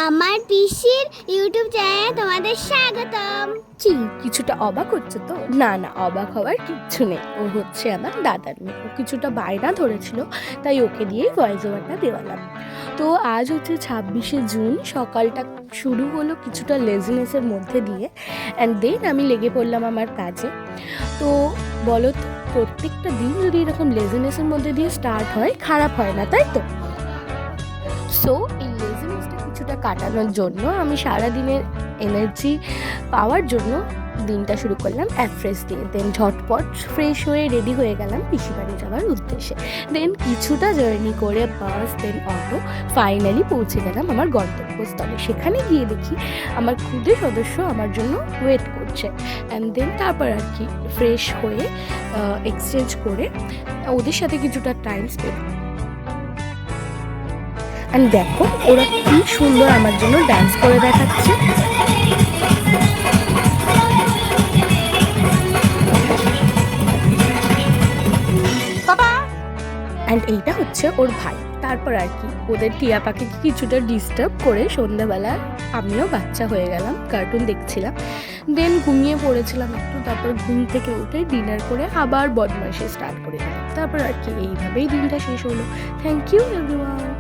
আমার পিসির ইউটিউব চ্যানেলে তোমাদের স্বাগতম। কি কিছুটা অবাক হচ্ছে তো? না না, অবাক হওয়ার কিচ্ছু নেই। ও হচ্ছে আমার দাদার মেয়ে। ও কিছুটা বায়না ধরেছিল, তাই ওকে দিয়েই ভয়েস ওভারটা দেওয়ালাম। তো আজ হচ্ছে 26শে জুন। সকালটা শুরু হলো কিছুটা লেজিনেসের মধ্যে দিয়ে, অ্যান্ড দেন আমি লেগে পড়লাম আমার কাজে। তো বলো তো, প্রত্যেকটা দিন যদি এরকম লেজিনেসের মধ্যে দিয়ে স্টার্ট হয়, খারাপ হয় না, তাই তো? সো এই লেজিনেসটা কিছুটা কাটানোর জন্য আমি সারাদিনের এনার্জি পাওয়ার জন্য দিনটা শুরু করলাম অ্যাফ্রেশ দিয়ে। দেন ঝটপট ফ্রেশ হয়ে রেডি হয়ে গেলাম পিসি বাড়ি যাওয়ার উদ্দেশ্যে। দেন কিছুটা জার্নি করে বাস দেন অটো ফাইনালি পৌঁছে গেলাম আমার গন্তব্যস্থলে। সেখানে গিয়ে দেখি আমার খুদে সদস্য আমার জন্য ওয়েট করছে। অ্যান্ড দেন তারপর আর কি ফ্রেশ হয়ে এক্সচেঞ্জ করে ওদের সাথে কিছুটা টাইম স্পেন্ড। আর দেখো ওরা কি সুন্দর আমার জন্য ডান্স করে দেখাচ্ছে। অ্যান্ড এইটা হচ্ছে ওর ভাই। তারপর আর কি ওদের টিয়া পাখিকে কিছুটা ডিস্টার্ব করে সন্ধ্যাবেলা আমিও বাচ্চা হয়ে গেলাম, কার্টুন দেখছিলাম। দেন ঘুমিয়ে পড়েছিলাম একটু। তারপর ঘুম থেকে উঠে ডিনার করে আবার বদমাইশি স্টার্ট করে দিলাম। তারপর আর কি এইভাবেই দিনটা শেষ হলো। Thank you everyone.